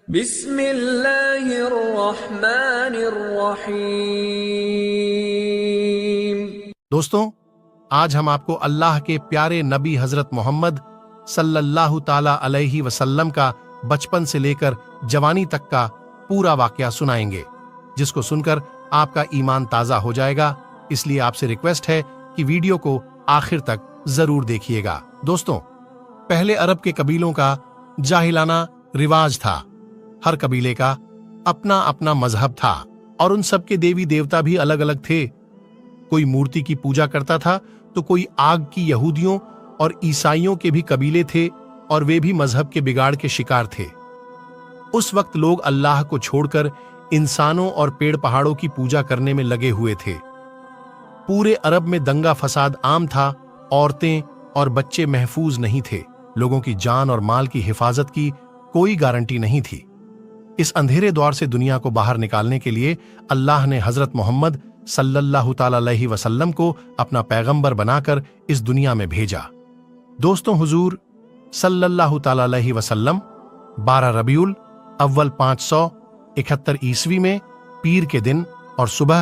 بسم اللہ الرحمن الرحیم۔ دوستوں، آج ہم آپ کو اللہ کے پیارے نبی حضرت محمد صلی اللہ تعالی علیہ وسلم کا بچپن سے لے کر جوانی تک کا پورا واقعہ سنائیں گے، جس کو سن کر آپ کا ایمان تازہ ہو جائے گا۔ اس لیے آپ سے ریکویسٹ ہے کہ ویڈیو کو آخر تک ضرور دیکھیے گا۔ دوستوں، پہلے عرب کے قبیلوں کا جاہلانہ رواج تھا۔ ہر قبیلے کا اپنا اپنا مذہب تھا اور ان سب کے دیوی دیوتا بھی الگ الگ تھے۔ کوئی مورتی کی پوجا کرتا تھا تو کوئی آگ کی۔ یہودیوں اور عیسائیوں کے بھی قبیلے تھے اور وہ بھی مذہب کے بگاڑ کے شکار تھے۔ اس وقت لوگ اللہ کو چھوڑ کر انسانوں اور پیڑ پہاڑوں کی پوجا کرنے میں لگے ہوئے تھے۔ پورے عرب میں دنگا فساد عام تھا۔ عورتیں اور بچے محفوظ نہیں تھے۔ لوگوں کی جان اور مال کی حفاظت کی کوئی گارنٹی نہیں تھی۔ اس اندھیرے دور سے دنیا کو باہر نکالنے کے لیے اللہ نے حضرت محمد صلی اللہ تعالی علیہ وسلم کو اپنا پیغمبر بنا کر اس دنیا میں بھیجا۔ دوستوں، حضور صلی اللہ تعالی علیہ وسلم 12 ربیع الاول 571 عیسوی میں پیر کے دن اور صبح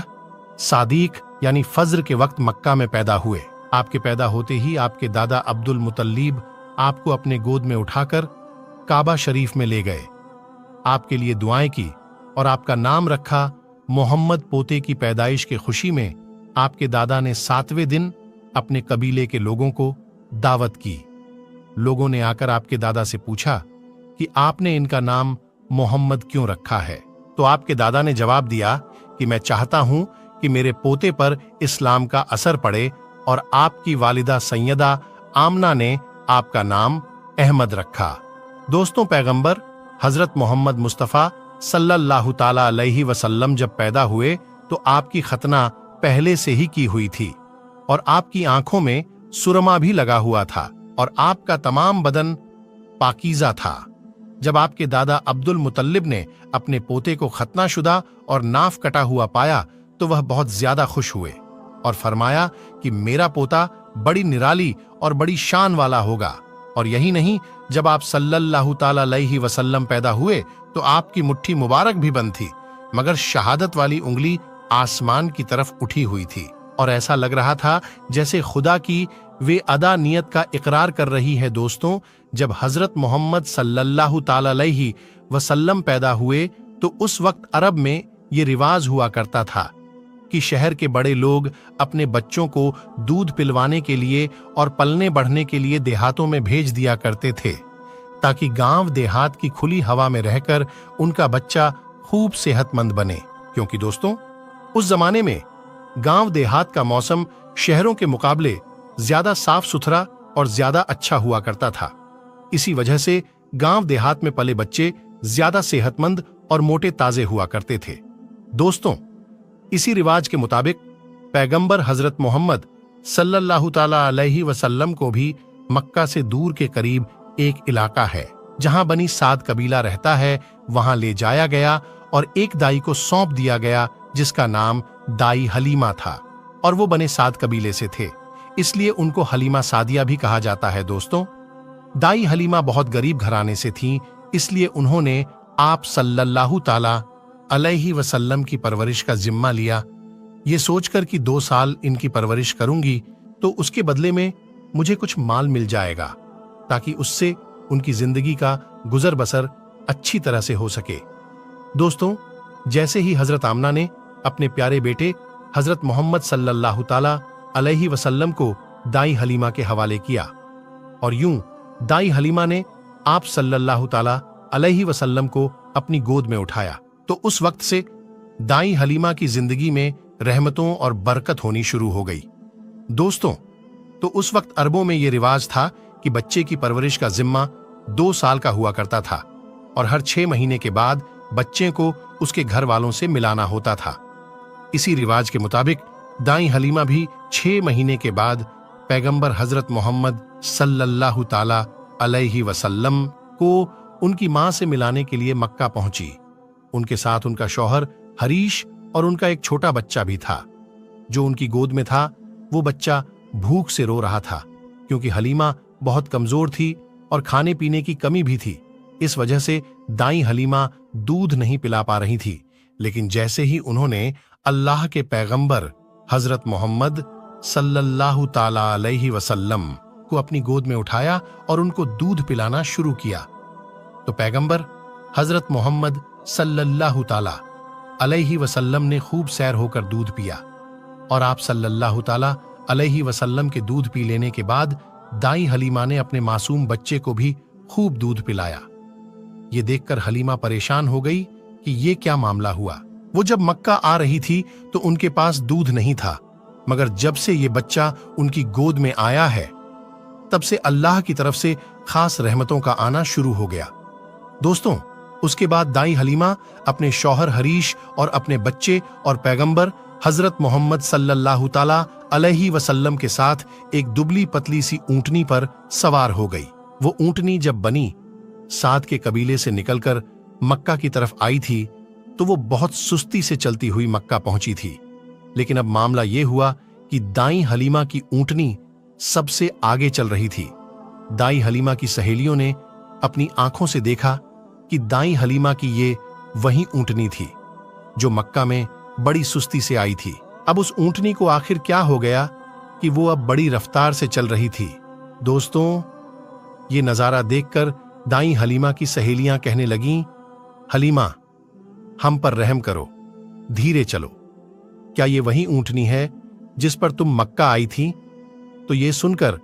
صادق یعنی فجر کے وقت مکہ میں پیدا ہوئے۔ آپ کے پیدا ہوتے ہی آپ کے دادا عبد المطلب آپ کو اپنے گود میں اٹھا کر کعبہ شریف میں لے گئے، آپ کے لیے دعائیں کی اور آپ کا نام رکھا محمد۔ پوتے کی پیدائش کی خوشی میں آپ کے دادا نے 7ویں دن اپنے قبیلے کے لوگوں کو دعوت کی۔ لوگوں نے آ کر آپ کے دادا سے پوچھا کہ آپ نے ان کا نام محمد کیوں رکھا ہے؟ تو آپ کے دادا نے جواب دیا کہ میں چاہتا ہوں کہ میرے پوتے پر اسلام کا اثر پڑے، اور آپ کی والدہ سیدہ آمنہ نے آپ کا نام احمد رکھا۔ دوستوں، پیغمبر حضرت محمد مصطفیٰ صلی اللہ تعالی علیہ وسلم جب پیدا ہوئے تو آپ کی ختنہ پہلے سے ہی کی ہوئی تھی، اور آپ کی آنکھوں میں سرما بھی لگا ہوا تھا، اور آپ کا تمام بدن پاکیزہ تھا۔ جب آپ کے دادا عبد المطلب نے اپنے پوتے کو ختنہ شدہ اور ناف کٹا ہوا پایا تو وہ بہت زیادہ خوش ہوئے اور فرمایا کہ میرا پوتا بڑی نرالی اور بڑی شان والا ہوگا۔ اور یہی نہیں، جب آپ صلی اللہ تعالی علیہ وسلم پیدا ہوئے تو آپ کی مٹھی مبارک بھی بند تھی، مگر شہادت والی انگلی آسمان کی طرف اٹھی ہوئی تھی، اور ایسا لگ رہا تھا جیسے خدا کی وہ ادا نیت کا اقرار کر رہی ہے۔ دوستوں، جب حضرت محمد صلی اللہ تعالی علیہ وسلم پیدا ہوئے تو اس وقت عرب میں یہ رواج ہوا کرتا تھا کہ شہر کے بڑے لوگ اپنے بچوں کو دودھ پلوانے کے لیے اور پلنے بڑھنے کے لیے دیہاتوں میں بھیج دیا کرتے تھے، تاکہ گاؤں دیہات کی کھلی ہوا میں رہ کر ان کا بچہ خوب صحت مند بنے۔ کیونکہ دوستوں، اس زمانے میں گاؤں دیہات کا موسم شہروں کے مقابلے زیادہ صاف ستھرا اور زیادہ اچھا ہوا کرتا تھا۔ اسی وجہ سے گاؤں دیہات میں پلے بچے زیادہ صحت مند اور موٹے تازے ہوا کرتے تھے۔ دوستوں، اسی رواج کے مطابق پیغمبر حضرت محمد صلی اللہ تعالی علیہ وسلم کو بھی مکہ سے دور کے قریب ایک علاقہ ہے جہاں بنی سعد قبیلہ رہتا ہے، وہاں لے جایا گیا اور ایک دائی کو سونپ دیا گیا جس کا نام دائی حلیمہ تھا، اور وہ بنی سعد قبیلے سے تھے، اس لیے ان کو حلیمہ سعدیہ بھی کہا جاتا ہے۔ دوستوں، دائی حلیمہ بہت غریب گھرانے سے تھیں، اس لیے انہوں نے آپ صلی اللہ تعالی علیہ وسلم کی پرورش کا ذمہ لیا، یہ سوچ کر کہ 2 سال ان کی پرورش کروں گی تو اس کے بدلے میں مجھے کچھ مال مل جائے گا، تاکہ اس سے ان کی زندگی کا گزر بسر اچھی طرح سے ہو سکے۔ دوستوں، جیسے ہی حضرت آمنہ نے اپنے پیارے بیٹے حضرت محمد صلی اللہ تعالی علیہ وسلم کو دائی حلیمہ کے حوالے کیا، اور یوں دائی حلیمہ نے آپ صلی اللہ تعالی علیہ وسلم کو اپنی گود میں اٹھایا، تو اس وقت سے دائی حلیمہ کی زندگی میں رحمتوں اور برکت ہونی شروع ہو گئی۔ دوستوں، تو اس وقت عربوں میں یہ رواج تھا کہ بچے کی پرورش کا ذمہ 2 سال کا ہوا کرتا تھا، اور ہر 6 مہینے کے بعد بچے کو اس کے گھر والوں سے ملانا ہوتا تھا۔ اسی رواج کے مطابق دائی حلیمہ بھی 6 مہینے کے بعد پیغمبر حضرت محمد صلی اللہ تعالی علیہ وسلم کو ان کی ماں سے ملانے کے لیے مکہ پہنچی۔ ان کے ساتھ ان کا شوہر حریش اور ان کا ایک چھوٹا بچہ بھی تھا۔ جو ان کی گود میں تھا وہ بچہ بھوک سے رو رہا تھا، کیونکہ حلیمہ بہت کمزور تھی اور کھانے پینے کی کمی بھی تھی۔ اس وجہ سے दाई हलीमा दूध नहीं पिला पा रही थी, लेकिन जैसे ही उन्होंने अल्लाह के पैगंबर हजरत मोहम्मद सल्लल्लाहु ताला अलैहि वसल्लम को अपनी गोद में उठाया और उनको दूध पिलाना शुरू किया, तो पैगंबर हजरत मोहम्मद सल्लल्लाहु ताला अलैहि वसल्लम ने खूब सैर होकर दूध पिया और आप सल्लल्लाहु ताला अलैहि वसल्लम के दूध पी लेने के बाद दाई हलीमा ने अपने मासूम बच्चे को भी खूब दूध पिलाया। ये देखकर हलीमा परेशान हो गई कि ये क्या मामला हुआ। वो जब मक्का आ रही थी तो उनके पास दूध नहीं था, मगर जब से ये बच्चा उनकी गोद में आया है तब से अल्लाह की तरफ से खास रहमतों का आना शुरू हो गया। दोस्तों, उसके बाद दाई हलीमा अपने शौहर हरीश और अपने बच्चे और पैगंबर हजरत मोहम्मद सल्लल्लाहु ताला अलैहि वसल्लम के साथ एक दुबली पतली सी ऊंटनी पर सवार हो गई। वो ऊंटनी जब बनी साद के कबीले से निकलकर मक्का की तरफ आई थी तो वो बहुत सुस्ती से चलती हुई मक्का पहुंची थी, लेकिन अब मामला ये हुआ कि दाई हलीमा की ऊंटनी सबसे आगे चल रही थी। दाई हलीमा की सहेलियों ने अपनी आंखों से देखा कि दाई हलीमा की ये वही ऊंटनी थी जो मक्का में बड़ी सुस्ती से आई थी। अब उस ऊंटनी को आखिर क्या हो गया कि वो अब बड़ी रफ्तार से चल रही थी। दोस्तों, ये नजारा देखकर दाई हलीमा की सहेलियां कहने लगीं, हलीमा, हम पर रहम करो, धीरे चलो। क्या ये वही ऊंटनी है जिस पर तुम मक्का आई थी? तो ये सुनकर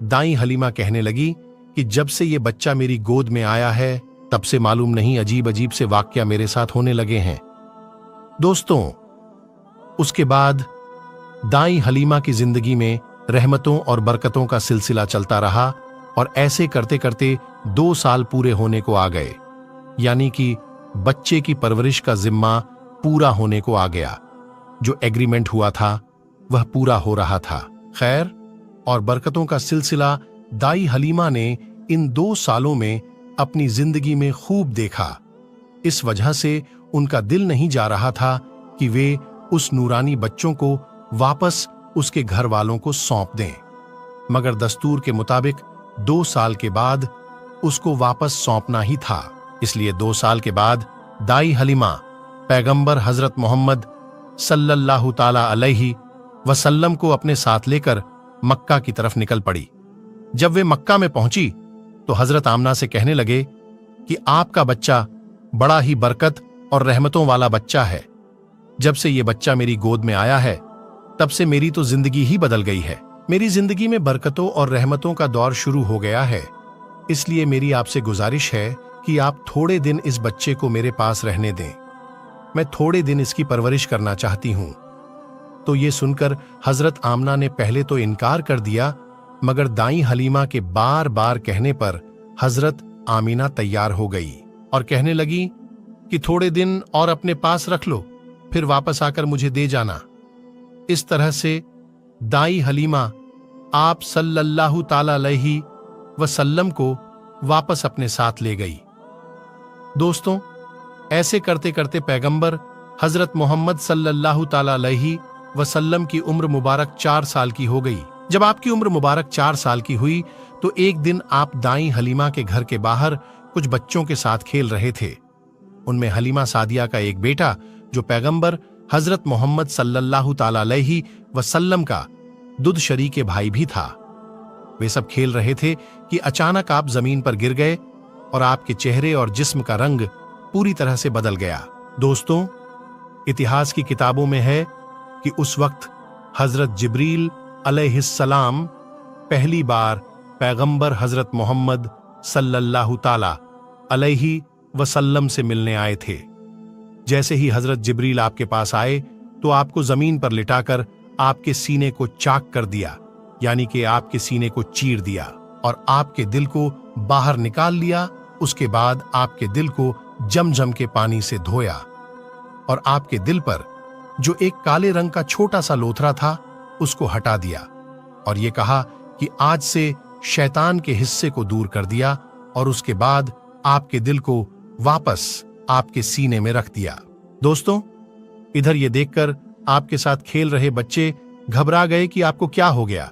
दाई हलीमा कहने लगी कि जब से ये बच्चा मेरी गोद में आया है तब से मालूम नहीं अजीब अजीब से वाक्या मेरे साथ होने लगे हैं। दोस्तों, उसके बाद दाई हलीमा की जिंदगी में रहमतों और बरकतों का सिलसिला चलता रहा और ऐसे करते करते 2 साल पूरे होने को आ गए, यानी कि बच्चे की परवरिश का जिम्मा पूरा होने को आ गया। जो एग्रीमेंट हुआ था वह पूरा हो रहा था। खैर और बरकतों का सिलसिला दाई हलीमा ने इन 2 सालों में अपनी जिंदगी में खूब देखा। इस वजह से उनका दिल नहीं जा रहा था कि वे उस नूरानी बच्चों को वापस उसके घर वालों को सौंप दें, मगर दस्तूर के मुताबिक 2 साल के बाद उसको वापस सौंपना ही था। इसलिए 2 साल के बाद दाई हलीमा पैगंबर हजरत मोहम्मद सल्लल्लाहु ताला अलैहि वसल्लम को अपने साथ लेकर मक्का की तरफ निकल पड़ी। जब वे मक्का में पहुंची तो हजरत आमना से कहने लगे कि आपका बच्चा बड़ा ही बरकत और रहमतों वाला बच्चा है। जब से ये बच्चा मेरी गोद में आया है तब से मेरी तो जिंदगी ही बदल गई है। मेरी जिंदगी में बरकतों और रहमतों का दौर शुरू हो गया है। इसलिए मेरी आपसे गुजारिश है कि आप थोड़े दिन इस बच्चे को मेरे पास रहने दें। मैं थोड़े दिन इसकी परवरिश करना चाहती हूं। तो ये सुनकर हजरत आमना ने पहले तो इनकार कर दिया, मगर दाई हलीमा के बार बार कहने पर हजरत आमीना तैयार हो गई और कहने लगी कि थोड़े दिन और अपने पास रख लो, फिर वापस आकर मुझे दे जाना। इस तरह से दाई हलीमा आप सल्लल्लाहु ताला अलैहि वसल्लम को वापस अपने साथ ले गई। दोस्तों, ऐसे करते करते पैगंबर हजरत मोहम्मद सल्लल्लाहु ताला अलैहि वसल्लम की उम्र मुबारक 4 साल की हो गई। जब आपकी उम्र मुबारक 4 साल की हुई तो एक दिन आप दाई हलीमा के घर के बाहर कुछ बच्चों के साथ खेल रहे थे। उनमें हलीमा सादिया का एक बेटा जो पैगंबर हजरत मोहम्मद सल्लल्लाहु ताला अलैहि वसल्लम का दुध शरीके भाई भी था। वे सब खेल रहे थे कि अचानक आप जमीन पर गिर गए और आपके चेहरे और जिस्म का रंग पूरी तरह से बदल गया। दोस्तों, इतिहास की किताबों में है कि उस वक्त हजरत जिब्रील अलैहिस्सलाम पहली बार पैगंबर हजरत मोहम्मद सल्लल्लाहु ताला अलैहि वसल्लम से मिलने आए थे। जैसे ही हजरत जिब्रील आपके पास आए तो आपको जमीन पर लिटाकर आपके सीने को चाक कर दिया, यानी कि आपके सीने को चीर दिया और आपके दिल को बाहर निकाल लिया। उसके बाद आपके दिल को जमजम के पानी से धोया और आपके दिल पर जो एक काले रंग का छोटा सा लोथरा था उसको हटा दिया और ये कहा कि आज से शैतान के हिस्से को दूर कर दिया और उसके बाद आपके दिल को वापस आपके सीने में रख दिया। दोस्तों, इधर ये देखकर आपके साथ खेल रहे बच्चे घबरा गए कि आपको क्या हो गया।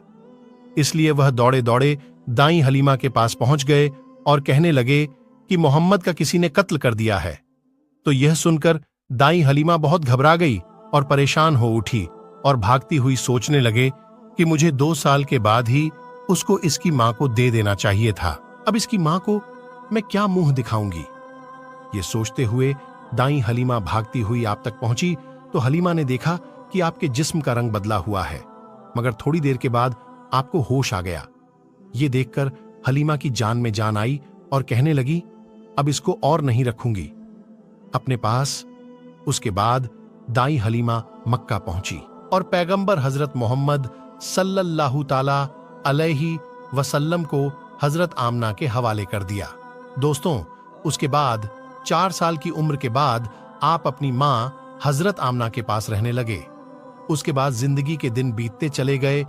इसलिए वह दौड़े दौड़े दाई हलीमा के पास पहुंच गए और कहने लगे कि मोहम्मद का किसी ने कत्ल कर दिया है। तो यह सुनकर दाई हलीमा बहुत घबरा गई और परेशान हो उठी और भागती हुई सोचने लगे कि मुझे 2 साल के बाद ही उसको इसकी माँ को दे देना चाहिए था। अब इसकी माँ को मैं क्या मुंह दिखाऊंगी? ये सोचते हुए दाई हलीमा भागती हुई आप तक पहुंची तो हलीमा ने देखा कि आपके जिस्म का रंग बदला हुआ है, मगर थोड़ी देर के बाद आपको होश आ गया। ये देखकर हलीमा की जान में जान आई और कहने लगी, अब इसको और नहीं रखूंगी अपने पास। उसके बाद दाई हलीमा मक्का पहुंची और पैगंबर हजरत मोहम्मद सल्लल्लाहु ताला अलैहि वसल्लम को हजरत आमना के हवाले कर दिया। दोस्तों, उसके बाद 4 साल की उम्र के बाद आप अपनी माँ हजरत आमना के पास रहने लगे। उसके बाद जिंदगी के दिन बीतते चले गए।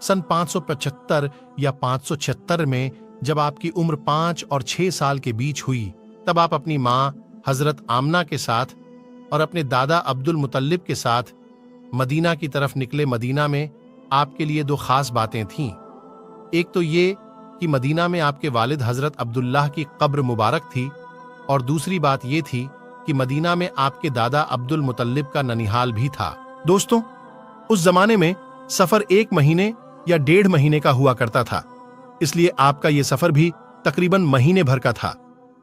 सन 575 या 576 में जब आपकी उम्र 5 और 6 साल के बीच हुई, तब आप अपनी माँ हजरत आमना के साथ और अपने दादा अब्दुल मुतल्लिब के साथ मदीना की तरफ निकले। मदीना में आपके लिए 2 खास बातें थीं। एक तो ये कि मदीना में आपके वालिद हजरत अब्दुल्लाह की कब्र मुबारक थी, और दूसरी बात ये थी कि मदीना में आपके दादा अब्दुल मुतल्लिब का ननिहाल भी था। दोस्तों, उस जमाने में सफर 1 महीने या 1.5 महीने का हुआ करता था, इसलिए आपका ये सफर भी तकरीबन महीने भर का था।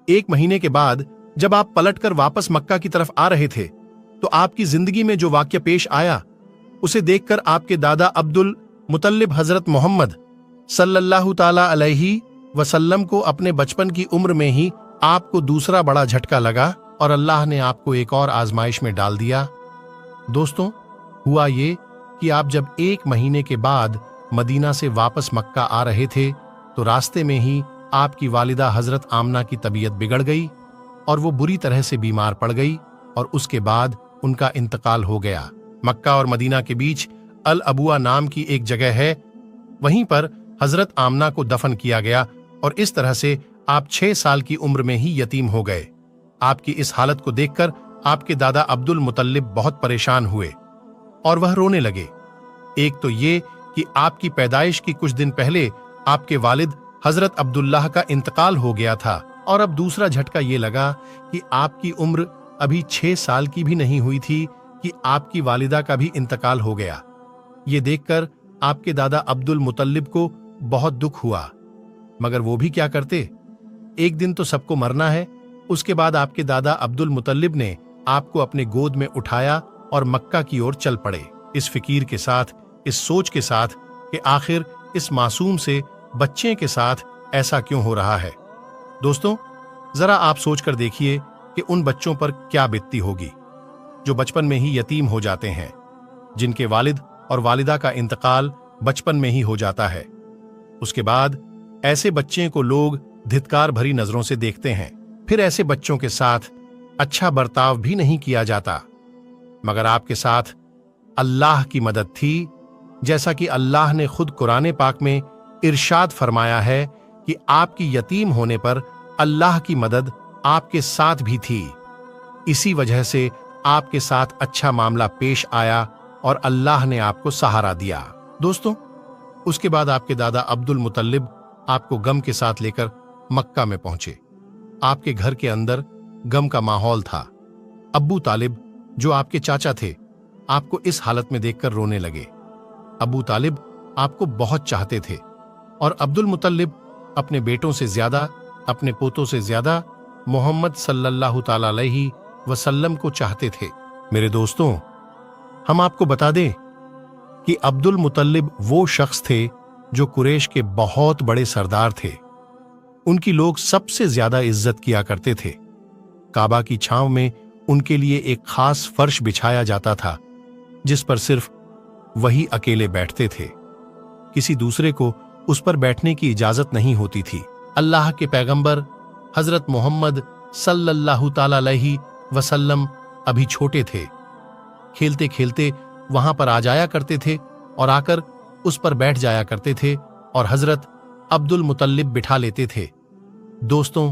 1 महीने के बाद जब आप पलटकर वापस मक्का की तरफ आ रहे थे, तो आपकी जिंदगी में जो वाक्य पेश आया, उसे देखकर आपके दादा अब्दुल मुतल्लिब हजरत मोहम्मद सल्लल्लाहु ताला अलैहि वसल्लम को अपने बचपन की उम्र में ही आपको दूसरा बड़ा झटका लगा और अल्लाह ने आपको एक और आजमाइश में डाल दिया। दोस्तों, हुआ ये कि आप जब 1 महीने के बाद मदीना से वापस मक्का आ रहे थे, तो रास्ते में ही आपकी वालिदा हजरत आमना की तबीयत बिगड़ गई और वो बुरी तरह से बीमार पड़ गई और उसके बाद उनका इंतकाल हो गया। मक्का और मदीना के बीच अल अबुआ नाम की एक जगह है, वहीं पर हजरत आमना को दफन किया गया और इस तरह से आप 6 साल की उम्र में ही यतीम हो गए। आपकी इस हालत को देखकर आपके दादा अब्दुल मुतल्लिब बहुत परेशान हुए और वह रोने लगे। एक तो ये कि आपकी पैदाइश की कुछ दिन पहले आपके वालिद हजरत अब्दुल्लाह का इंतकाल हो गया था, और अब दूसरा झटका ये लगा कि आपकी उम्र अभी 6 साल की भी नहीं हुई थी कि आपकी वालिदा का भी इंतकाल हो गया। ये देखकर आपके दादा अब्दुल मुतल्लिब को बहुत दुख हुआ, मगर वो भी क्या करते, एक दिन तो सबको मरना है। उसके बाद आपके दादा अब्दुल मुतल्लिब ने आपको अपने गोद में उठाया और मक्का की ओर चल पड़े, इस फिकीर के साथ, इस सोच के साथ कि आखिर इस मासूम से बच्चे के साथ ऐसा क्यों हो रहा है। दोस्तों, जरा आप सोचकर देखिए कि उन बच्चों पर क्या बीतती होगी जो बचपन में ही यतीम हो जाते हैं, जिनके वालिद और वालिदा का इंतकाल बचपन में ही हो जाता है। उसके बाद ऐसे बच्चे को लोग धिक्कार भरी नजरों से देखते हैं। फिर ऐसे बच्चों के साथ अच्छा बर्ताव भी नहीं किया जाता, मगर आपके साथ अल्लाह की मदद थी, जैसा कि अल्लाह ने खुद कुरान पाक में इरशाद फरमाया है कि आपकी यतीम होने पर अल्लाह की मदद आपके साथ भी थी। इसी वजह से आपके साथ अच्छा मामला पेश आया और अल्लाह ने आपको सहारा दिया। दोस्तों, उसके बाद आपके दादा अब्दुल मुतल्लिब आपको गम के साथ लेकर मक्का में पहुंचे। आपके घर के अंदर गम का माहौल था। अब्बू तालिब, जो आपके चाचा थे, आपको इस हालत में देखकर रोने लगे। अब्बू तालिब आपको बहुत चाहते थे और अब्दुल मुतल्लिब अपने बेटों से ज्यादा, अपने पोतों से ज्यादा मोहम्मद सल्लल्लाहु ताला अलैहि वसल्लम को चाहते थे। मेरे दोस्तों, हम आपको बता दें कि अब्दुल मुतल्लिब वो शख्स थे जो कुरैश के बहुत बड़े सरदार थे। उनकी लोग सबसे ज्यादा इज्जत किया करते थे। काबा की छांव में उनके लिए एक खास फर्श बिछाया जाता था, जिस पर सिर्फ वही अकेले बैठते थे। किसी दूसरे को उस पर बैठने की इजाजत नहीं होती थी। अल्लाह के पैगंबर हजरत मोहम्मद सल्लल्लाहु ताला अलैहि वसल्लम अभी छोटे थे। खेलते खेलते वहां पर आ जाया करते थे और आकर उस पर बैठ जाया करते थे और हजरत अब्दुल मुतल्लिब बिठा लेते थे। दोस्तों,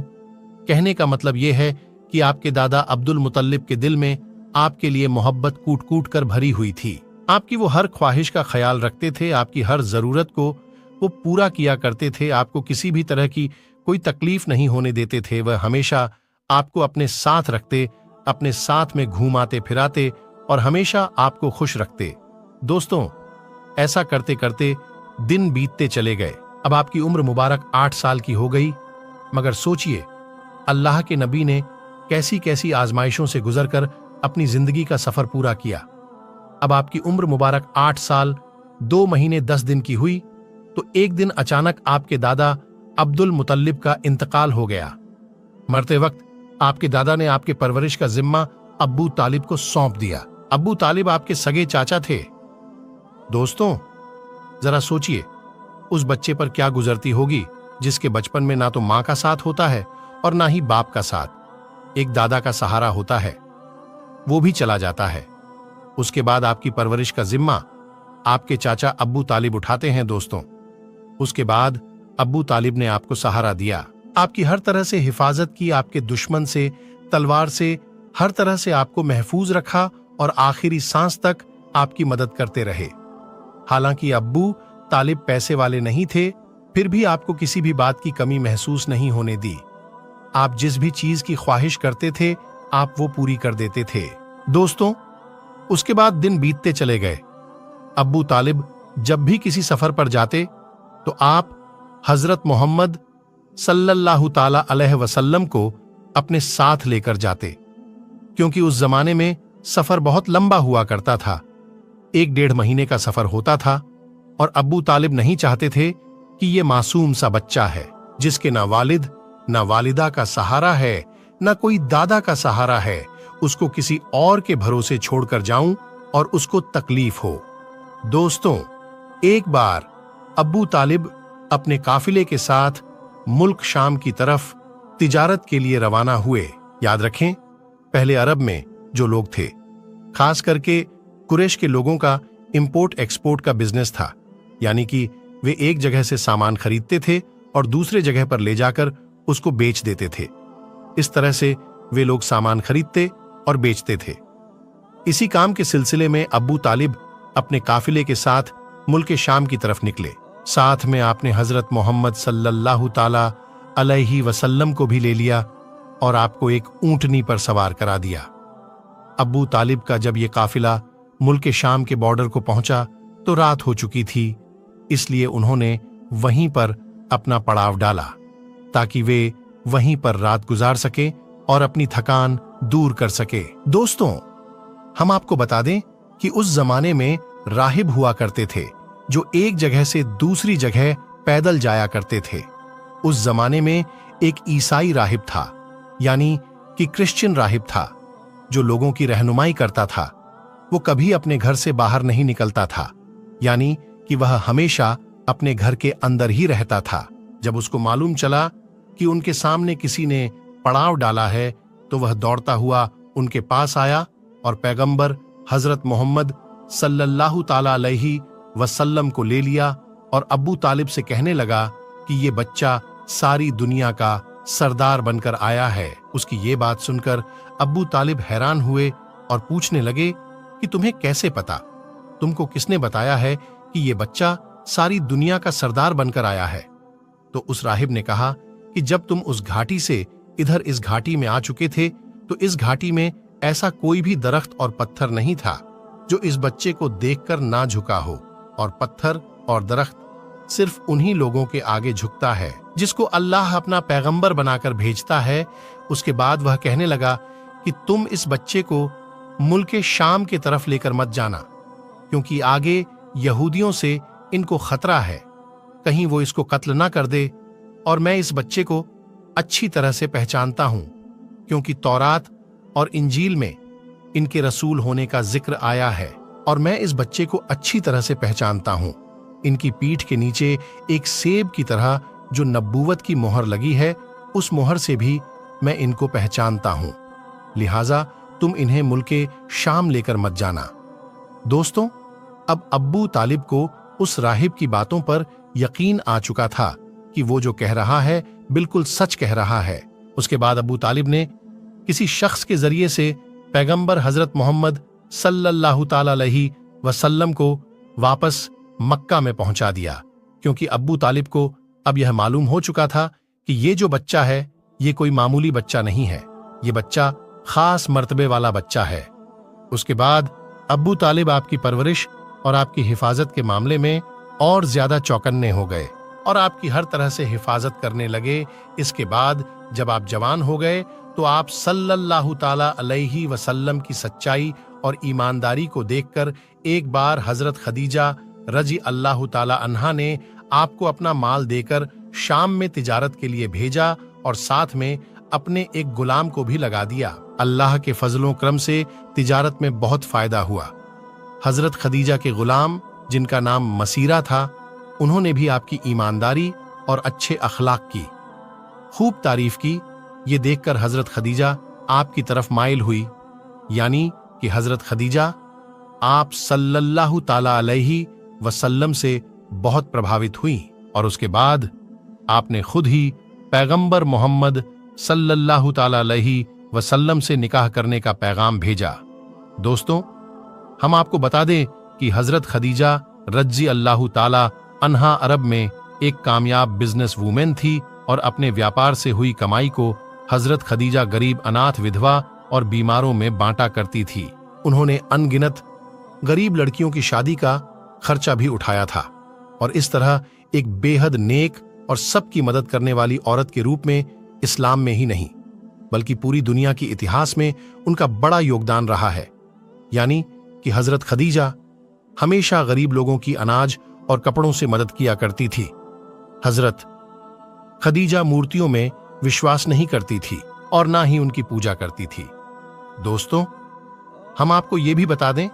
कहने का मतलब यह है कि आपके दादा अब्दुल मुतल्लिब के दिल में आपके लिए मोहब्बत कूट कूट कर भरी हुई थी। आपकी वो हर ख्वाहिश का ख्याल रखते थे, आपकी हर जरूरत को वो पूरा किया करते थे। आपको किसी भी तरह की कोई तकलीफ नहीं होने देते थे। वह हमेशा आपको अपने साथ रखते, अपने साथ में घुमाते फिराते और हमेशा आपको खुश रखते। दोस्तों, ऐसा करते करते दिन बीतते चले गए। अब आपकी उम्र मुबारक 8 साल की हो गई। मगर सोचिए, अल्लाह के नबी ने कैसी कैसी आजमाइशों से गुजरकर अपनी जिंदगी का सफर पूरा किया। अब आपकी उम्र मुबारक 8 साल 2 महीने 10 दिन की हुई तो एक दिन अचानक आपके दादा अब्दुल मुतल्लिब का इंतकाल हो गया। मरते वक्त आपके दादा ने आपके परवरिश का जिम्मा अब्बू तालिब को सौंप दिया। अब्बू तालिब आपके सगे चाचा थे। दोस्तों, जरा सोचिए, उस बच्चे पर क्या गुजरती होगी जिसके बचपन में ना तो मां का साथ होता है और ना ही बाप का साथ। एक दादा का सहारा होता है, वो भी चला जाता है। उसके बाद आपकी परवरिश का जिम्मा आपके चाचा अब्बू तालिब उठाते हैं। दोस्तों, उसके बाद अब्बू तालिब ने आपको सहारा दिया, आपकी हर तरह से हिफाजत की, आपके दुश्मन से, तलवार से, हर तरह से आपको महफूज रखा और आखिरी सांस तक आपकी मदद करते रहे। हालांकि अब्बू तालिब पैसे वाले नहीं थे, फिर भी आपको किसी भी बात की कमी महसूस नहीं होने दी। आप जिस भी चीज की ख्वाहिश करते थे, आप वो पूरी कर देते थे। दोस्तों, उसके बाद दिन बीतते चले गए। अब्बू तालिब जब भी किसी सफर पर जाते तो आप हजरत मोहम्मद सल्लल्लाहु ताला अलैहि वसल्लम को अपने साथ लेकर जाते, क्योंकि उस जमाने में सफर बहुत लंबा हुआ करता था। 1-1.5 महीने का सफर होता था और अब्बू तालिब नहीं चाहते थे कि ये मासूम सा बच्चा है जिसके ना वालिद ना वालिदा का सहारा है, ना कोई दादा का सहारा है, उसको किसी और के भरोसे छोड़कर जाऊं और उसको तकलीफ हो। दोस्तों, एक बार अब्बू तालिब अपने काफिले के साथ मुल्क शाम की तरफ तिजारत के लिए रवाना हुए। याद रखें, पहले अरब में जो लोग थे, खास करके कुरैश के लोगों का इंपोर्ट एक्सपोर्ट का बिजनेस था, यानी कि वे एक जगह से सामान खरीदते थे और दूसरे जगह पर ले जाकर उसको बेच देते थे। इस तरह से वे लोग सामान खरीदते और बेचते थे। इसी काम के सिलसिले में अब्बू तालिब अपने काफिले के साथ मुल्क शाम की तरफ निकले। साथ में आपने हजरत मोहम्मद सल्लल्लाहु ताला अलैहि वसल्लम को भी ले लिया और आपको एक ऊंटनी पर सवार करा दिया। अब्बू तालिब का जब ये काफिला मुल्क शाम के बॉर्डर को पहुंचा तो रात हो चुकी थी, इसलिए उन्होंने वहीं पर अपना पड़ाव डाला ताकि वे वहीं पर रात गुजार सके और अपनी थकान दूर कर सके। दोस्तों, हम आपको बता दें कि उस जमाने में राहिब हुआ करते थे जो एक जगह से दूसरी जगह पैदल जाया करते थे। उस जमाने में एक ईसाई राहिब था, यानी कि क्रिश्चियन राहिब था, जो लोगों की रहनुमाई करता था। वो कभी अपने घर से बाहर नहीं निकलता था, यानी कि वह हमेशा अपने घर के अंदर ही रहता था। जब उसको मालूम चला कि उनके सामने किसी ने पड़ाव डाला है तो वह दौड़ता हुआ उनके पास आया और पैगंबर हजरत मोहम्मद सल्लल्लाहु ताला अलैहि वसल्लम को ले लिया और अब्बू तालिब से कहने लगा कि ये बच्चा सारी दुनिया का सरदार बनकर आया है। उसकी ये बात सुनकर अब्बू तालिब हैरान हुए और पूछने लगे कि तुम्हें कैसे पता? तुमको किसने बताया है कि ये बच्चा सारी दुनिया का सरदार बनकर आया है? तो उस राहिब ने कहा कि जब तुम उस घाटी से इधर इस घाटी में आ चुके थे तो इस घाटी में ऐसा कोई भी दरख्त और पत्थर नहीं था जो इस बच्चे को देखकर ना झुका हो, और पत्थर और दरख्त सिर्फ उन्हीं लोगों के आगे झुकता है जिसको अल्लाह अपना पैगंबर बनाकर भेजता है। उसके बाद वह कहने लगा कि तुम इस बच्चे को मुल्क शाम के तरफ लेकर मत जाना, क्योंकि आगे यहूदियों से इनको खतरा है, कहीं वो इसको कत्ल ना कर दे। और मैं इस बच्चे को अच्छी तरह से पहचानता हूं, क्योंकि तौरात और इंजील में इनके रसूल होने का जिक्र आया है, और मैं इस बच्चे को अच्छी तरह से पहचानता हूं। इनकी पीठ के नीचे एक सेब की तरह जो नबूवत की मोहर लगी है, उस मोहर से भी मैं इनको पहचानता हूं। लिहाजा तुम इन्हें मुल्के शाम लेकर मत जाना। दोस्तों, अब अब्बू तालिब को उस राहिब की बातों पर यकीन आ चुका था कि वो जो कह रहा है बिल्कुल सच कह रहा है। उसके बाद अब्बू तालिब ने किसी शख्स के जरिए से पैगंबर हजरत मोहम्मद सल्लल्लाहु ताला अलैहि वसल्लम को वापस मक्का में पहुंचा दिया, क्योंकि अब्बू तालिब को अब यह मालूम हो चुका था کہ یہ جو بچہ ہے یہ کوئی معمولی بچہ نہیں ہے، یہ بچہ خاص مرتبے والا بچہ ہے۔ اس کے بعد ابو طالب آپ کی پرورش اور آپ کی حفاظت کے معاملے میں اور زیادہ چوکنے ہو گئے اور آپ کی ہر طرح سے حفاظت کرنے لگے۔ اس کے بعد جب آپ جوان ہو گئے تو آپ صلی اللہ تعالی علیہ وسلم کی سچائی اور ایمانداری کو دیکھ کر ایک بار حضرت خدیجہ رضی اللہ تعالی عنہا نے آپ کو اپنا مال دے کر شام میں تجارت کے لیے بھیجا اور ساتھ میں اپنے ایک غلام کو بھی لگا دیا۔ اللہ کے فضل و کرم سے تجارت میں بہت فائدہ ہوا۔ حضرت خدیجہ کے غلام جن کا نام مسیرہ تھا، انہوں نے بھی آپ کی ایمانداری اور اچھے اخلاق کی خوب تعریف کی۔ یہ دیکھ کر حضرت خدیجہ آپ کی طرف مائل ہوئی، یعنی کہ حضرت خدیجہ آپ صلی اللہ تعالی علیہ وسلم سے بہت پربھاوت ہوئی اور اس کے بعد آپ نے خود ہی پیغمبر محمد صلی اللہ تعالی علیہ وسلم سے نکاح کرنے کا پیغام بھیجا۔ دوستوں، ہم آپ کو بتا دیں کہ حضرت خدیجہ رضی اللہ تعالی عنہا عرب میں ایک کامیاب بزنس وومن تھی اور اپنے ویاپار سے ہوئی کمائی کو حضرت خدیجہ غریب اناتھ ودھوا اور بیماروں میں بانٹا کرتی تھی۔ انہوں نے ان گنت غریب لڑکیوں کی شادی کا خرچہ بھی اٹھایا تھا اور اس طرح ایک بے حد نیک اور سب کی مدد کرنے والی عورت کے روپ میں اسلام میں ہی نہیں بلکہ پوری دنیا کی اتہاس میں ان کا بڑا یوگدان رہا ہے۔ یعنی کہ حضرت خدیجہ ہمیشہ غریب لوگوں کی اناج اور کپڑوں سے مدد کیا کرتی تھی۔ حضرت خدیجہ مورتیوں میں وشواس نہیں کرتی تھی اور نہ ہی ان کی پوجا کرتی تھی۔ دوستوں، ہم آپ کو یہ بھی بتا دیں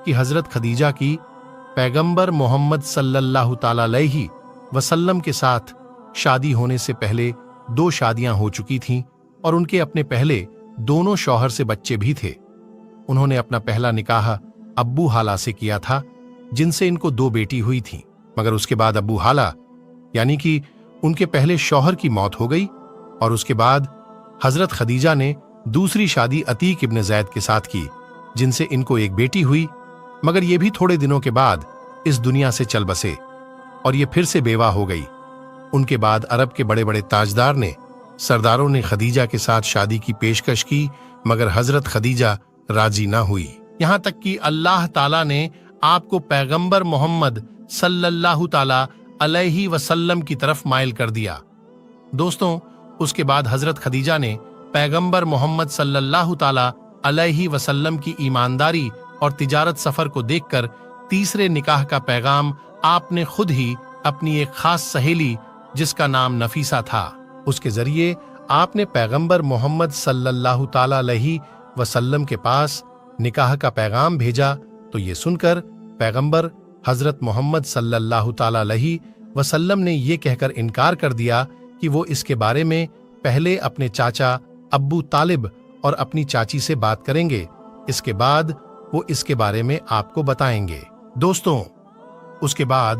کہ حضرت خدیجہ کی پیغمبر محمد صلی اللہ تعالی علیہ وسلم کے ساتھ شادی ہونے سے پہلے 2 شادیاں ہو چکی تھیں اور ان کے اپنے پہلے دونوں شوہر سے بچے بھی تھے۔ انہوں نے اپنا پہلا نکاح ابو حالہ سے کیا تھا جن سے ان کو 2 بیٹی ہوئی تھیں، مگر اس کے بعد ابو حالہ یعنی کہ ان کے پہلے شوہر کی موت ہو گئی اور اس کے بعد حضرت خدیجہ نے دوسری شادی عتیق ابن زید کے ساتھ کی جن سے ان کو ایک بیٹی ہوئی، مگر یہ بھی تھوڑے دنوں کے بعد اس دنیا سے چل بسے اور یہ پھر سے بیوہ ہو گئی۔ ان کے بعد عرب کے بڑے بڑے تاجدار نے سرداروں نے خدیجہ کے ساتھ شادی کی پیشکش کی، مگر حضرت خدیجہ راضی نہ ہوئی، یہاں تک کہ اللہ تعالیٰ نے آپ کو پیغمبر محمد صلی اللہ تعالی علیہ وسلم کی طرف مائل کر دیا۔ دوستوں، اس کے بعد حضرت خدیجہ نے پیغمبر محمد صلی اللہ تعالی علیہ وسلم کی ایمانداری اور تجارت سفر کو دیکھ کر تیسرے نکاح کا پیغام آپ نے خود ہی اپنی ایک خاص سہیلی جس کا نام نفیسہ تھا، اس کے ذریعے آپ نے پیغمبر محمد صلی اللہ تعالی علیہ وسلم کے پاس نکاح کا پیغام بھیجا تو یہ سن کر پیغمبر حضرت محمد صلی اللہ تعالی علیہ وسلم نے یہ کہہ کر انکار کر دیا کہ وہ اس کے بارے میں پہلے اپنے چاچا ابو طالب اور اپنی چاچی سے بات کریں گے، اس کے بعد وہ اس کے بارے میں آپ کو بتائیں گے۔ دوستوں، اس کے بعد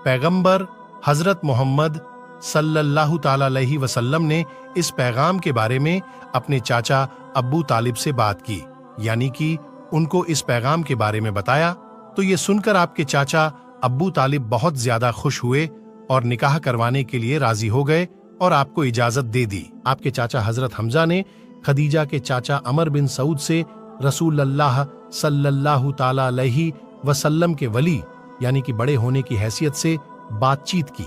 پیغمبر حضرت محمد صلی اللہ تعالی علیہ وسلم نے اس پیغام کے بارے میں اپنے چاچا ابو طالب سے بات کی، یعنی کہ ان کو اس پیغام کے بارے میں بتایا تو یہ سن کر آپ کے چاچا ابو طالب بہت زیادہ خوش ہوئے اور نکاح کروانے کے لیے راضی ہو گئے اور آپ کو اجازت دے دی۔ آپ کے چاچا حضرت حمزہ نے خدیجہ کے چاچا عمر بن سعود سے رسول اللہ صلی اللہ تعالی علیہ وسلم کے ولی یعنی کہ بڑے ہونے کی حیثیت سے بات چیت کی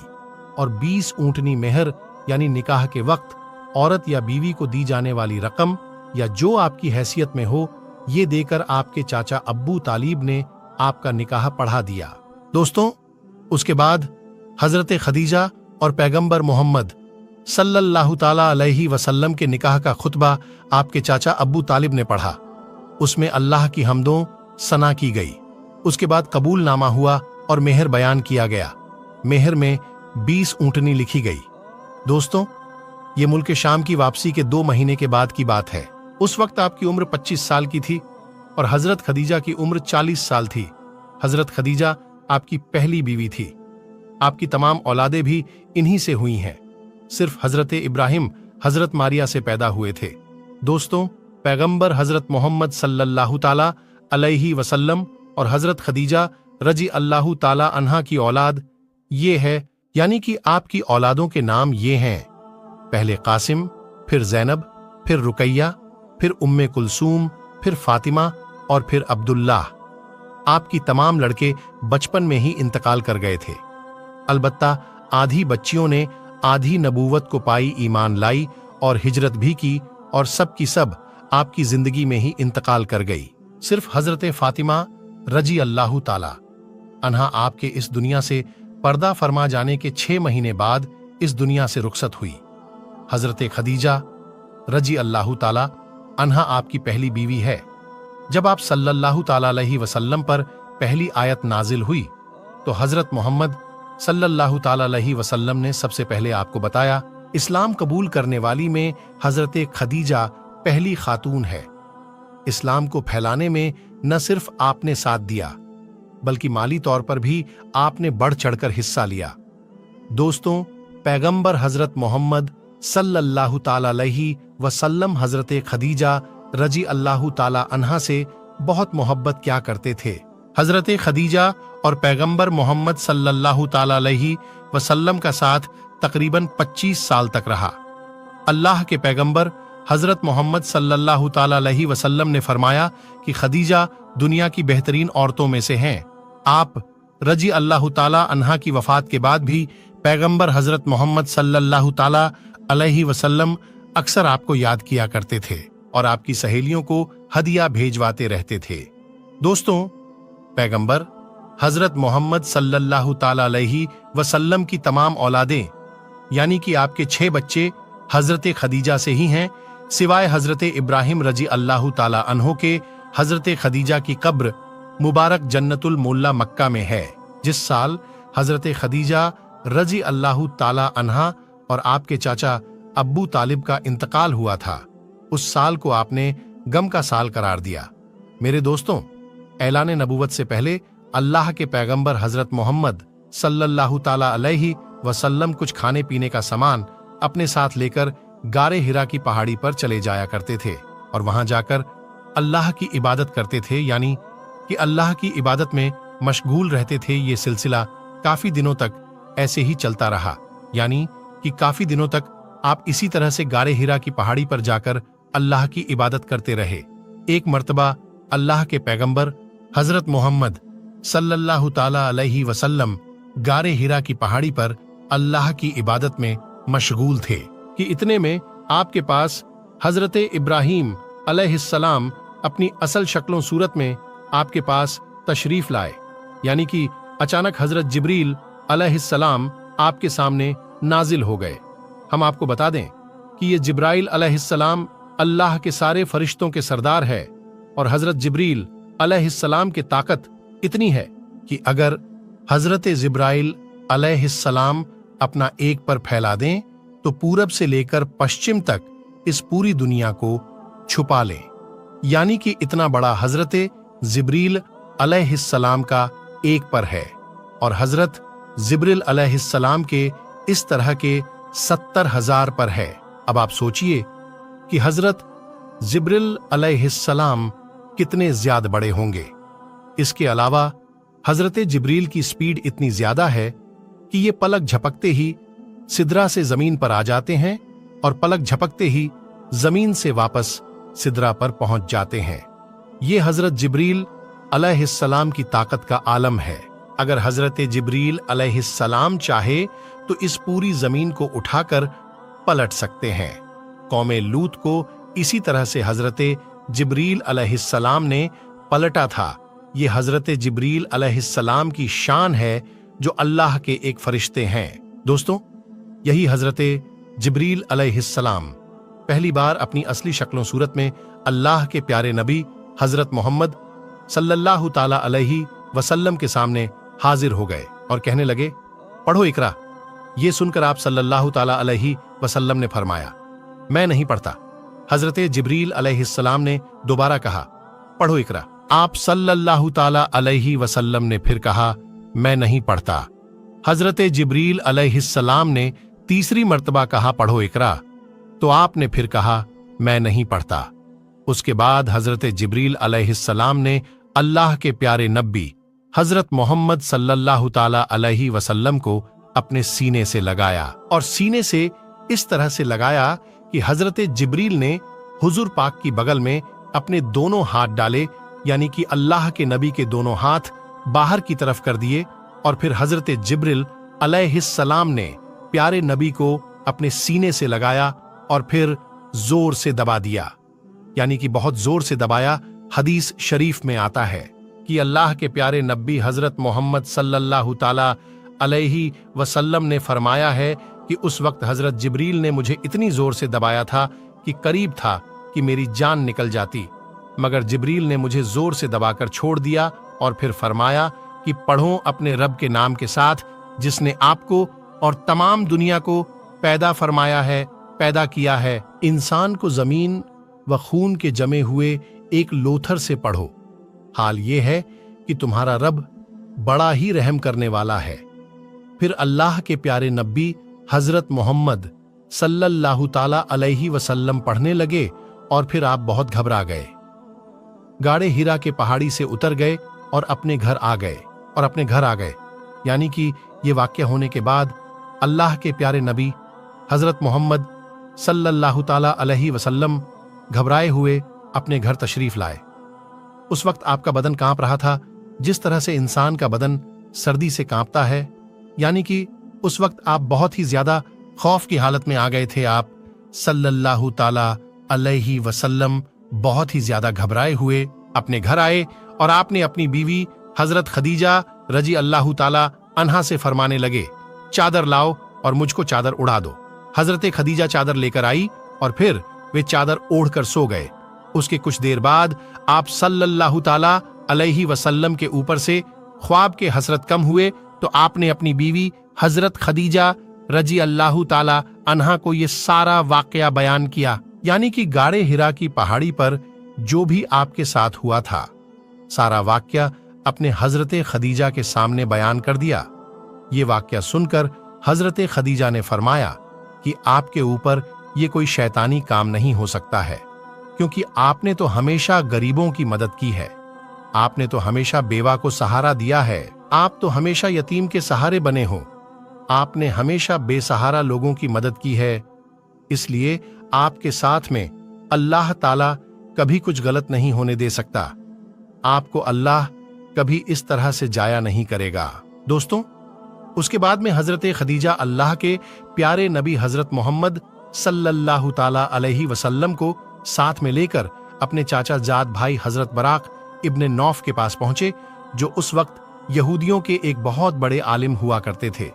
اور 20 اونٹنی مہر یعنی نکاح کے وقت عورت یا بیوی کو دی جانے والی رقم یا جو آپ کی حیثیت میں ہو یہ دے کر آپ کے چاچا ابو طالب نے آپ کا نکاح پڑھا دیا۔ دوستوں، اس کے بعد حضرت خدیجہ اور پیغمبر محمد صلی اللہ تعالی علیہ وسلم کے نکاح کا خطبہ آپ کے چاچا ابو طالب نے پڑھا، اس میں اللہ کی حمدوں ثنا کی گئی۔ اس کے بعد قبول نامہ ہوا اور مہر بیان کیا گیا، مہر میں 20 اونٹنی لکھی گئی۔ دوستوں، یہ ملک شام کی واپسی کے 2 مہینے کے بعد کی بات ہے۔ اس وقت آپ کی عمر 25 سال کی تھی اور حضرت خدیجہ کی عمر 40 سال تھی۔ حضرت خدیجہ آپ کی پہلی بیوی تھی، آپ کی تمام اولادیں بھی انہی سے ہوئی ہیں، صرف حضرت ابراہیم حضرت ماریہ سے پیدا ہوئے تھے۔ دوستوں، پیغمبر حضرت محمد صلی اللہ تعالی علیہ وسلم اور حضرت خدیجہ رضی اللہ تعالی عنہا کی اولاد یہ ہے، یعنی کہ آپ کی اولادوں کے نام یہ ہیں: पहले कासिम, फिर जैनब, फिर रुकैया, फिर उम्मे कुलसूम, फिर फातिमा और फिर अब्दुल्लाह। आपकी तमाम लड़के बचपन में ही इंतकाल कर गए थे। अलबत्ता आधी बच्चियों ने आधी नबूवत को पाई, ईमान लाई और हिजरत भी की, और सब की सब आपकी जिंदगी में ही इंतकाल कर गई। सिर्फ हजरत फातिमा रजी अल्लाह ताला अन्हा आपके इस दुनिया से पर्दा फरमा जाने के 6 महीने बाद इस दुनिया से रुखसत हुई। हजरत खदीजा रजी अल्लाह ताला अन्हा आपकी पहली बीवी है। जब आप सल्लल्लाहु ताला अलैहि वसल्लम पर पहली आयत नाजिल हुई तो हजरत मोहम्मद सल्लल्लाहु ताला अलैहि वसल्लम ने सबसे पहले आपको बताया, इस्लाम कबूल करने वाली में हजरत खदीजा पहली खातून है। इस्लाम को फैलाने में न सिर्फ आपने साथ दिया बल्कि माली तौर पर भी आपने बढ़ चढ़कर हिस्सा लिया। दोस्तों, पैगंबर हजरत मोहम्मद सल्लल्लाहु ताला अलैहि वसल्लम हजरत खदीजा रजी अल्लाह ताला अन्हा से बहुत मोहब्बत क्या करते थे। हजरत खदीजा और पैगंबर मोहम्मद सल्लल्लाहु ताला अलैहि वसल्लम का साथ तकरीबन 25 साल तक रहा। अल्लाह के पैगंबर हजरत मोहम्मद सल्लल्लाहु ताला अलैहि वसल्लम ने फरमाया कि खदीजा दुनिया की बेहतरीन औरतों में से हैं। आप रजी अल्लाह ताला अन्हा की वफात के बाद भी पैगंबर हजरत मोहम्मद सल्लल्लाहु ताला अलैहि वसल्लम अक्सर आपको याद किया करते थे और आपकी सहेलियों को हदिया भेजवाते रहते थे। दोस्तों, पैगंबर हजरत मोहम्मद सल्लल्लाहु ताला अलैहि वसल्लम की तमाम औलादें यानी कि आपके 6 बच्चे हजरत खदीजा से ही हैं, सिवाय हजरत इब्राहिम रजी अल्लाह ताला अन्हो के। हजरत खदीजा की कब्र मुबारक जन्नतुल मुल्ला मक्का में है। जिस साल हजरत खदीजा रजी अल्लाह ताला अन्हा और आपके चाचा अब्बू तालिब का इंतकाल हुआ था, उस साल को आपने गम का साल करार दिया। मेरे दोस्तों, ऐलान नबूवत से पहले अल्लाह के पैगंबर हजरत मोहम्मद सल्लल्लाहु ताला अलैहि वसल्लम कुछ खाने पीने का सामान अपने साथ लेकर गारे हिरा की पहाड़ी पर चले जाया करते थे और वहां जाकर अल्लाह की इबादत करते थे, यानी कि अल्लाह की इबादत में मशगूल रहते थे। ये सिलसिला काफी दिनों तक ऐसे ही चलता रहा, यानी कि काफी दिनों तक आप इसी तरह से गारे हिरा की पहाड़ी पर जाकर अल्लाह की इबादत करते रहे। एक मर्तबा अल्लाह के पैगंबर हजरत मोहम्मद सल्लल्लाहु ताला अलैहि वसल्लम गारे हिरा की पहाड़ी पर अल्लाह की इबादत में मशगूल थे कि इतने में आपके पास हजरत इब्राहिम अलैहिस्सलाम अपनी असल शक्लों सूरत में आपके पास तशरीफ लाए, यानी कि अचानक हजरत जिब्रील अलैहिस्सलाम आपके सामने नाजिल हो गए। हम आपको बता दें कि ये जिब्राइल अलैहिस्सलाम अल्लाह के सारे फरिश्तों के सरदार है और हजरत जिब्रील अलैहिस्सलाम की ताकत इतनी है कि अगर हजरत जिब्राइल अलैहिस्सलाम अपना एक पर फैला दें तो पूरब से लेकर पश्चिम तक इस पूरी दुनिया को छुपा लें। यानी कि इतना बड़ा हजरत जिब्रील अलैहिस्सलाम का एक पर है और हजरत जिब्रील अलैहिस्सलाम के इस तरह के 70,000 पर है। अब आप सोचिए कि हजरत जिब्रील अलैहिस्सलाम कितने ज्यादा बड़े होंगे। इसके अलावा हजरत जिब्रील की स्पीड इतनी ज्यादा है कि ये पलक झपकते ही सिदरा से जमीन पर आ जाते हैं और पलक झपकते ही जमीन से वापस सिदरा पर पहुंच जाते हैं। ये हजरत जिब्रील अलैहिस्सलाम की ताकत का आलम है। अगर हजरत जिब्रील अलैहिस्सलाम चाहे तो इस पूरी जमीन को उठाकर पलट सकते हैं। कौमे लूत को इसी तरह से हजरत जिब्रील अलैहिस्सलाम ने पलटा था। ये हजरत जिब्रील अलैहिस्सलाम की शान है जो अल्लाह के एक फरिश्ते हैं। दोस्तों, यही हजरत जिब्रील अलैहिस्सलाम पहली बार अपनी असली शक्लों सूरत में अल्लाह के प्यारे नबी हजरत मोहम्मद सल्लल्लाहु ताला अलैहि वसल्लम के सामने हाजिर हो गए और कहने लगे, पढ़ो इकरा। ये सुनकर आप सल्लल्लाहु ताला अलैहि वसल्लम ने फरमाया, मैं नहीं पढ़ता। हजरत जिब्रील अलैहिस्सलाम ने दोबारा कहा, पढ़ो इकरा। आप सल्लल्लाहु ताला अलैहि वसल्लम ने फिर कहा, मैं नहीं पढ़ता। हजरत जिब्रील अलैहिस्सलाम ने तीसरी मर्तबा कहा, पढ़ो इकरा, तो आपने फिर कहा, मैं नहीं पढ़ता। उसके बाद हजरत जिब्रील अलैहिस्सलाम ने अल्लाह के प्यारे नबी हजरत मोहम्मद सल्लल्लाहु ताला अलैहि वसल्लम को अपने सीने से लगाया और सीने से इस तरह से लगाया कि हजरत जिब्रील ने हुजूर पाक की बगल में अपने दोनों हाथ डाले, यानी कि अल्लाह के नबी के दोनों हाथ बाहर की तरफ कर दिए, और फिर हजरत जिब्रील अलैहिस्सलाम ने प्यारे नबी को अपने सीने से लगाया और फिर जोर से दबा दिया, यानी कि बहुत जोर से दबाया। हदीस शरीफ में आता है कि अल्लाह के प्यारे नबी हजरत मोहम्मद सल्लल्लाहु ताला अलैहि वसल्लम ने फरमाया है कि उस वक्त हजरत जिब्रील ने मुझे इतनी जोर से दबाया था कि करीब था कि मेरी जान निकल जाती, मगर जिब्रील ने मुझे जोर से दबाकर छोड़ दिया और फिर फरमाया कि पढ़ो अपने रब के नाम के साथ जिसने आपको और तमाम दुनिया को पैदा फरमाया है, पैदा किया है। इंसान को जमीन व खून के जमे हुए एक लोथर से पढ़ो। हाल ये है कि तुम्हारा रब बड़ा ही रहम करने वाला है। फिर अल्लाह के प्यारे नबी हजरत मोहम्मद सल्लल्लाहु ताला अलैहि वसल्लम पढ़ने लगे और फिर आप बहुत घबरा गए। गाड़े हिरा के पहाड़ी से उतर गए और अपने घर आ गए। यानी कि ये वाक्य होने के बाद अल्लाह के प्यारे नबी हजरत मोहम्मद सल्लल्लाहु ताला अलैहि वसल्लम घबराए हुए अपने घर तशरीफ लाए। उस वक्त आपका बदन कांप रहा था जिस तरह से इंसान का बदन सर्दी से कांपता है, यानी कि उस वक्त आप बहुत ही ज्यादा खौफ की हालत में आ गए थे। आप सल्लल्लाहु ताला अलैहि वसल्लम बहुत ही ज्यादा घबराए हुए अपने घर आए और आपने अपनी बीवी हजरत खदीजा रजी अल्लाह ताला अन्हा से फरमाने लगे, चादर लाओ और मुझको चादर उड़ा दो। हजरत खदीजा चादर लेकर आई और फिर वे चादर ओढ़कर सो गए। उसके कुछ देर बाद आप सल्लल्लाहु ताला अलैहि वसल्लम के ऊपर से ख्वाब के हसरत कम हुए तो आपने अपनी बीवी हजरत खदीजा रजी अल्लाह ताला अन्हा को ये सारा वाकया बयान किया, यानी कि गाड़े हिरा की पहाड़ी पर जो भी आपके साथ हुआ था सारा वाकया अपने हजरत खदीजा के सामने बयान कर दिया। ये वाकया सुनकर हजरत खदीजा ने फरमाया कि आपके ऊपर ये कोई शैतानी काम नहीं हो सकता है, क्योंकि आपने तो हमेशा गरीबों की मदद की है, आपने तो हमेशा बेवा को सहारा दिया है, आप तो हमेशा यतीम के सहारे बने हो, आपने हमेशा बेसहारा लोगों की मदद की है, इसलिए आपके साथ में अल्लाह ताला कभी कुछ गलत नहीं होने दे सकता। आपको अल्लाह कभी इस तरह से जाया नहीं करेगा। दोस्तों, उसके बाद में हजरत खदीजा अल्लाह के प्यारे नबी हजरत मोहम्मद सल्लल्लाहु ताला अलैहि वसल्लम को साथ में लेकर अपने चाचा जाद भाई हजरत बराक इब्ने नौफ के पास पहुंचे, जो उस वक्त यहूदियों के एक बहुत बड़े आलिम हुआ करते थे।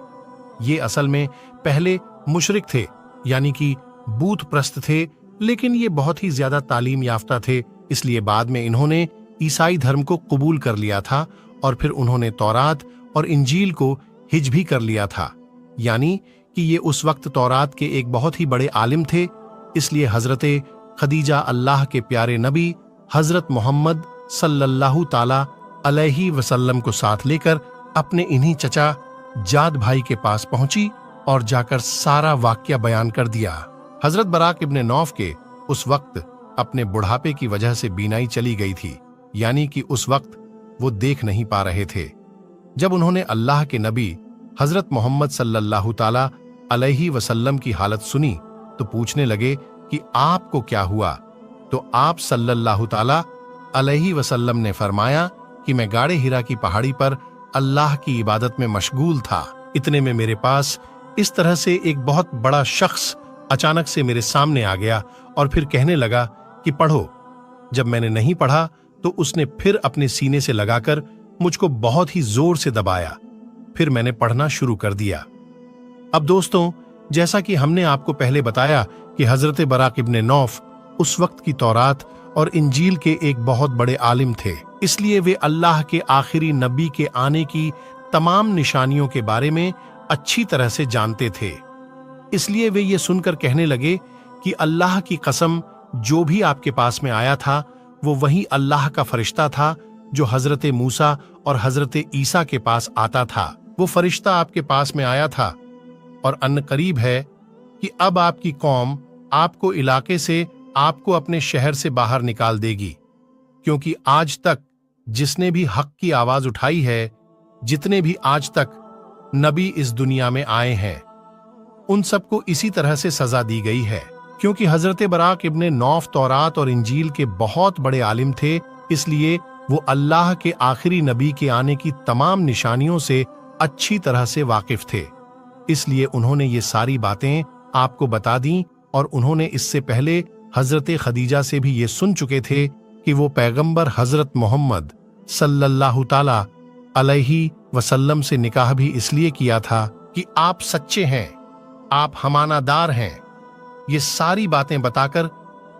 ये असल में पहले मुशरिक थे, यानी कि बूत प्रस्त थे, लेकिन ये बहुत ही ज्यादा तालीम याफ्ता थे, इसलिए बाद में इन्होंने ईसाई धर्म को कबूल कर लिया था और फिर उन्होंने तौरात और इंजील को हिज भी कर लिया था, यानी कि ये उस वक्त तौरात के एक बहुत ही बड़े आलिम थे। इसलिए हजरत खदीजा अल्लाह के प्यारे नबी हजरत मोहम्मद सल्लल्लाहु ताला अलैहि वसल्लम को साथ लेकर अपने इन्हीं चचा जाद भाई के पास पहुंची और जाकर सारा वाकया बयान कर दिया। हजरत बराक इब्ने नौफ के उस वक्त अपने बुढ़ापे की वजह से बीनाई चली गई थी, यानी कि उस वक्त वो देख नहीं पा रहे थे। जब उन्होंने अल्लाह के नबी हजरत मोहम्मद सल्लल्लाहु ताला अलैहि वसल्लम की हालत सुनी तो पूछने लगे कि आपको क्या हुआ, तो आप सल्लल्लाहु ताला अलैहि वसल्लम ने फरमाया कि मैं गाड़े हिरा की पहाड़ी पर अल्लाह की इबादत में मशगूल था। इतने में मेरे पास इस तरह से एक बहुत बड़ा शख्स अचानक से मेरे सामने आ गया और फिर कहने लगा कि पढ़ो। जब मैंने नहीं पढ़ा तो उसने फिर अपने सीने से लगाकर मुझको बहुत ही जोर से दबाया, फिर मैंने पढ़ना शुरू कर दिया। अब दोस्तों, जैसा कि हमने आपको पहले बताया कि हजरत बराक इब्ने नौफ उस वक्त की तौरात और इंजील के एक बहुत बड़े आलिम थे, इसलिए वे अल्लाह के आखिरी नबी के आने की तमाम निशानियों के बारे में अच्छी तरह से जानते थे। इसलिए वे ये सुनकर कहने लगे कि अल्लाह की कसम, जो भी आपके पास में आया था वो वही अल्लाह का फरिश्ता था जो हजरत मूसा और हजरत ईसा के पास आता था। वो फरिश्ता आपके पास में आया था और अनकरीब है कि अब आपकी कौम आपको इलाके से, आपको अपने शहर से बाहर निकाल देगी, क्योंकि आज तक जिसने भी हक की आवाज उठाई है, जितने भी आज तक नबी इस दुनिया में आए हैं, उन सबको इसी तरह से सजा दी गई है। क्योंकि हजरत बराक इब्ने नौफ तौरात और इंजील के बहुत बड़े आलिम थे, इसलिए वो अल्लाह के आखिरी नबी के आने की तमाम निशानियों से अच्छी तरह से वाकिफ थे। इसलिए उन्होंने ये सारी बातें आपको बता दी, और उन्होंने इससे पहले हजरत खदीजा से भी ये सुन चुके थे कि वो पैगंबर हजरत मोहम्मद सल्लल्लाहु ताला अलैहि वसल्लम से निकाह भी इसलिए किया था कि आप सच्चे हैं, आप हमानादार हैं। ये सारी बातें बताकर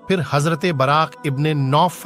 फिर हजरत बराक इब्ने नौफ